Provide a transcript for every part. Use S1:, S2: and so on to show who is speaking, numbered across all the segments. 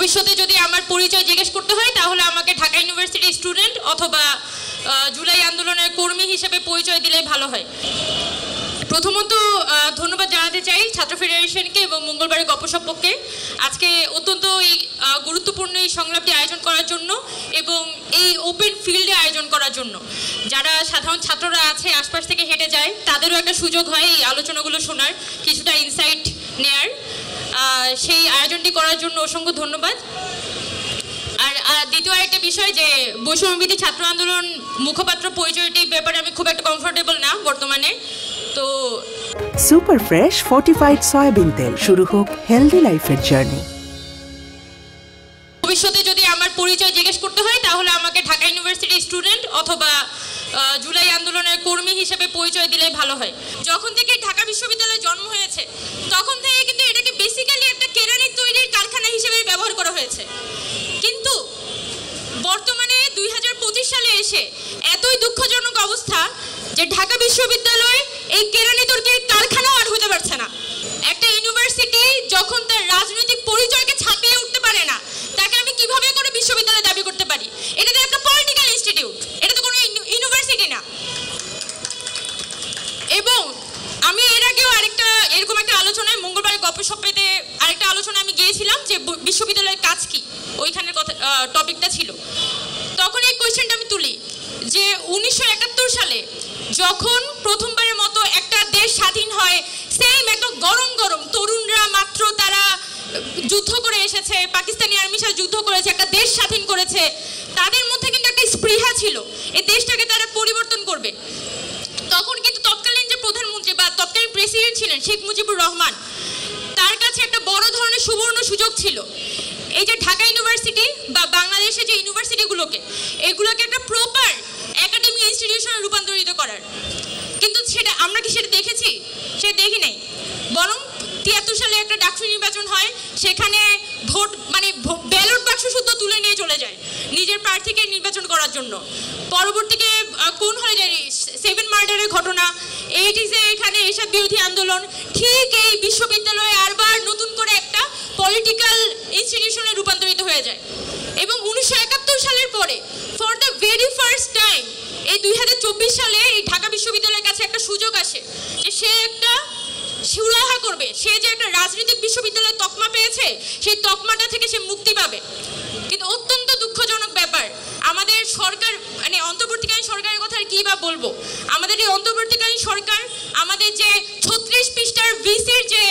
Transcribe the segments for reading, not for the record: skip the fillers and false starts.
S1: ভবিষ্যতে যদি আমার পরিচয় জিজ্ঞেস করতে হয় তাহলে আমাকে ঢাকা ইউনিভার্সিটির স্টুডেন্ট অথবা জুলাই আন্দোলনের কর্মী হিসেবে পরিচয় দিলে ভালো হয়। প্রথমত ধন্যবাদ জানাতে চাই ছাত্র ফেডারেশনকে এবং মঙ্গলবারের গপসপকে আজকে অত্যন্ত এই গুরুত্বপূর্ণ এই সংলাপটি আয়োজন করার জন্য এবং এই ওপেন ফিল্ডে আয়োজন করার জন্য। যারা সাধারণ ছাত্ররা আছে আশপাশ থেকে হেঁটে যায় তাদেরও একটা সুযোগ হয় এই আলোচনাগুলো শোনার, কিছুটা ইনসাইট নেয়ার। সেই আয়োজনটি করার জন্য অসংখ্য ধন্যবাদ। আর দ্বিতীয় আরেকটা বিষয় যে বৈষম্যবিরোধী ছাত্র আন্দোলন মুখপাত্র পরিচয়টির ব্যাপারে আমি খুব একটা কমফোর্টেবল না বর্তমানে। তো
S2: সুপার ফ্রেশ ফর্টিফাইড সয়াবিন তেল, শুরু হোক হেলদি লাইফের জার্নি।
S1: ভবিষ্যতে যদি আমার পরিচয় জিজ্ঞেস করতে হয় তাহলে আমাকে ঢাকা ইউনিভার্সিটির স্টুডেন্ট অথবা জুলাই আন্দোলনের কর্মী হিসেবে পরিচয় দিলে ভালো হয়। যখন থেকে ঢাকা বিশ্ববিদ্যালয়ে জন্ম হয়েছে তখন থেকে কিন্তু এটাকে বেসিক্যালি একটা কেরানি তৈরির কারখানা হিসেবে ব্যবহার করা হয়েছে। কিন্তু বর্তমানে 2025 সালে এসে এতই দুঃখজনক অবস্থা যে ঢাকা বিশ্ববিদ্যালয় এই কেরানি তৈরির কারখানাও আর হতে পারছে না। একটা ইউনিভার্সিটি যখন তার রাজনৈতিক পরিচয়কে ছাপিয়ে উঠতে পারে না, তাকে আমি কিভাবে করে বিশ্ববিদ্যালয় দাবি করতে পারি? এটা তো একটা পলিটিক্যাল ইনস্টিটিউট, এটা তো কোনো ইউনিভার্সিটি না। এবং আমি এর আগেও আরেকটা এরকম একটা আলোচনায় মঙ্গলবারের গপসপেতে আরেকটা আলোচনা আমি গিয়েছিলাম যে বিশ্ববিদ্যালয়ের কাজ কি, ওইখানের কথা টপিকটা ছিল। তখন এই কোয়েশ্চেনটা আমি তুলি যে 1971 সালে যখন প্রথমবারের মতো একটা দেশ স্বাধীন হয়, সেম একদম গরম গরম তরুণরা মাত্র তারা যুদ্ধ করে এসেছে, পাকিস্তানি আর্মির সাথে যুদ্ধ করেছে, একটা দেশ স্বাধীন করেছে, তাদের মধ্যে কিন্তু একটা স্পৃহা ছিল এই দেশটাকে তারা পরিবর্তন করবে। তখন কিন্তু তৎকালীন যে প্রধানমন্ত্রী বা তৎকালীন প্রেসিডেন্ট ছিলেন শেখ মুজিবুর রহমান, তার কাছে একটা বড় ধরনের সুবর্ণ সুযোগ ছিল এই যে ঢাকা ইউনিভার্সিটি বা বাংলাদেশের যে ইউনিভার্সিটিগুলোকে এগুলোকে একটা প্রপার একাডেমিক ইনস্টিটিউশনে রূপান্তরিত করার। কিন্তু সেটা আমরা কি সেটা দেখেছি? সেটা দেখি নাই। বরং 73 সালে একটা ডাকসু নির্বাচন হয়, সেখানে ভোট মানে ব্যালট বাক্স শুদ্ধ তুলে নিয়ে চলে যায় নিজের প্রার্থীকে নির্বাচন করার জন্য। পরবর্তীতে কোন হয়ে যায় 7 মার্ডারের ঘটনা, 80s এখানে এসব বিরোধী আন্দোলন, ঠিক এই বিশ্ববিদ্যালয়ে আরবার নতুন করে একটা পলিটিক্যাল ইনস্টিটিউশনে রূপান্তরিত হয়ে যায়। এবং 1971 সালের পরে for the very first time এই 2024 সালে এই ঢাকা বিশ্ববিদ্যালয়ের কাছে একটা সুযোগ আসে যে সে একটা সুরাহা করবে। সে যে একটা রাজনৈতিক বিশ্ববিদ্যালয়ের তকমা পেয়েছে, সেই তকমাটা থেকে সে মুক্তি পাবে। কিন্তু অত্যন্ত দুঃখজনক ব্যাপার, আমাদের সরকার মানে অন্তর্বর্তীকালীন সরকারের কথা আর কি বা বলবো, আমাদের এই অন্তর্বর্তীকালীন সরকার আমাদের যে 36 পৃষ্ঠার ভিসির যে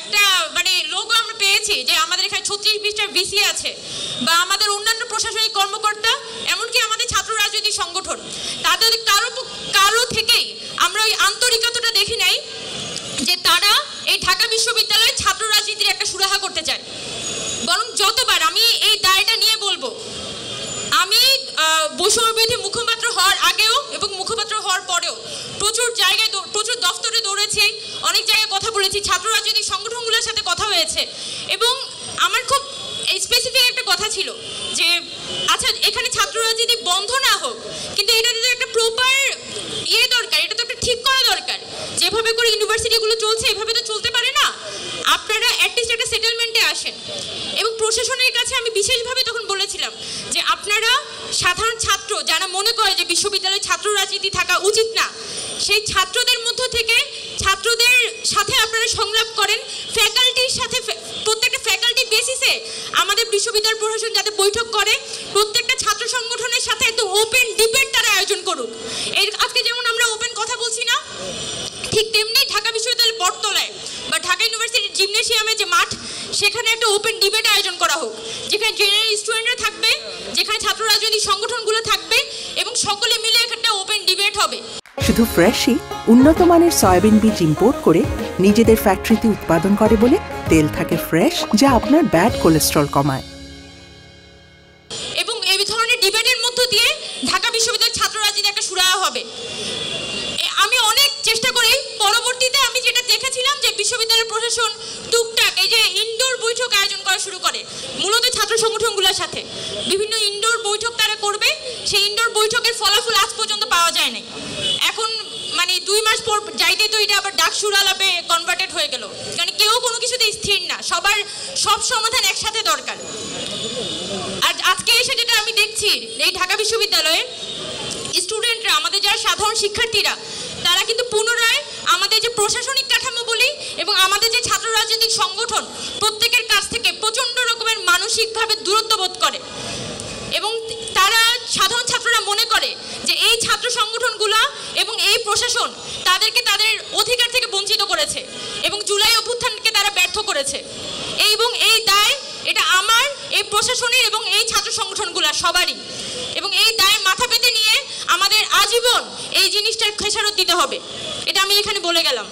S1: একটা মানে লোগো আমরা পেয়েছি যে আমাদের এখানে 36 পৃষ্ঠার ভিসি আছে, বা আমাদের অন্যান্য প্রশাসনিক কর্মকর্তা, এমনকি আমাদের ছাত্র রাজনৈতিক সংগঠন, তাদের কারো থেকেই আমরা ওই আন্তরিকতাটা দেখি নাই যে তারা এই ঢাকা বিশ্ববিদ্যালয়ে ছাত্র রাজনীতির একটা সুরাহা করতে চায়। বরং যতবার আমি এই দায়টা নিয়ে বলবো, আমি বৈষম্যবিরোধী মুখপাত্র হওয়ার আগেও এবং মুখপাত্র হওয়ার পরেও প্রচুর জায়গায় প্রচুর দফতরে দৌড়েছি, অনেক জায়গায় কথা বলেছি, ছাত্র রাজনৈতিক সংগঠনগুলোর সাথে কথা হয়েছে। এবং আমার খুব স্পেসিফিক একটা কথা ছিল যে আচ্ছা এখানে ছাত্র রাজনীতি বন্ধ না হোক, কিন্তু এটাতে তো একটা প্রপার দরকার, এটা তো একটা ঠিক করা দরকার। যেভাবে করে ইউনিভার্সিটিগুলো চলছে এভাবে তো চলতে পারে না, আপনারা অ্যাটলিস্ট একটা সেটেলমেন্টে আসেন। এবং প্রশাসনের কাছে আমি বিশেষভাবে তখন বলেছিলাম যে আপনারা সাধারণ ছাত্র যারা মনে করে যে বিশ্ববিদ্যালয়ে ছাত্র রাজনীতি থাকা উচিত না, সেই ছাত্রদের মধ্য থেকে ছাত্রদের সাথে আপনারা সংলাপ করেন, ফ্যাকাল্টির সাথে প্রত্যেকটা ফ্যাকাল্টি বেসিসে আমাদের বিশ্ববিদ্যালয় প্রশাসন যাতে বৈঠক করে, প্রত্যেকটা ছাত্র সংগঠনের সাথে একটা ওপেন ডিবেট তারা আয়োজন করুক। এই আজকে যেমন আমরা ওপেন কথা বলছি না, ঠিক তেমনি ঢাকা বিশ্ববিদ্যালয়ের বটতলায় বা ঢাকা ইউনিভার্সিটির জিমনেশিয়ামে যে মাঠ, সেখানে একটা ওপেন ডিবেট আয়োজন করা হোক, যেখানে জেনারেল স্টুডেন্টরা থাকবে, যেখানে ছাত্র রাজনৈতিক সংগঠনগুলো থাকবে এবং সকলে মিলে একটা ওপেন ডিবেট হবে।
S2: শুধু ফ্রেশই উন্নত মানের সয়াবিন বীজ ইম্পোর্ট করে নিজেদের ফ্যাক্টরিতে উৎপাদন করে বলে তেল থাকে ফ্রেশ, যা আপনার ব্যাড কোলেস্ট্রল কমায়।
S1: এবং এই ধরনের ডিবেটের মধ্য দিয়ে ঢাকা বিশ্ববিদ্যালয়ের ছাত্র রাজনীতি একটা সুরাহা হবে। আমি অনেক চেষ্টা করি, পরবর্তীতে আমি যেটা দেখেছিলাম যে বিশ্ববিদ্যালয়ের প্রশাসন টুকটাক এই যে ইনডোর বৈঠক আয়োজন করা শুরু করে, মূলত ছাত্র সংগঠনগুলোর সাথে বিভিন্ন ইনডোর বৈঠক তারা করবে। সেই ইনডোর বৈঠকের ফলাফল আজ পর্যন্ত পাওয়া যায় নাই। এখন মানে 2 মাস পর যাইতে তো এটা আবার ডাকসুর আলাপে কনভার্টেড হয়ে গেল, কারণ কেউ কোনো কিছুতে স্থির না, সবার সব সমাধান একসাথে দরকার। বাংলাদেশে যেটা আমি দেখছি, এই ঢাকা বিশ্ববিদ্যালয়ে স্টুডেন্টরা, আমাদের যারা সাধারণ শিক্ষার্থীরা, তারা কিন্তু পুনরায় আমাদের যে প্রশাসনিক কাঠামো বলি এবং আমাদের যে ছাত্র রাজনৈতিক সংগঠন, প্রত্যেকের কাছ থেকে প্রচণ্ড রকমের মানসিকভাবে দূরত্ব বোধ করে এবং তারা, সাধারণ ছাত্ররা মনে করে যে এই ছাত্র সংগঠনগুলো এবং এই প্রশাসন তাদেরকে তাদের অধিকার থেকে বঞ্চিত করেছে এবং জুলাই অভ্যুত্থানকে তারা ব্যর্থ করেছে। এবং এই দায়, এটা আমার, এই প্রশাসনের এবং এই ছাত্র সংগঠনগুলো সবারই, এবং এই দায় মাথা পেতে নিয়ে আমাদের আজীবন এই জিনিসটার খেসারত দিতে হবে। এটা আমি এখানে বলে গেলাম।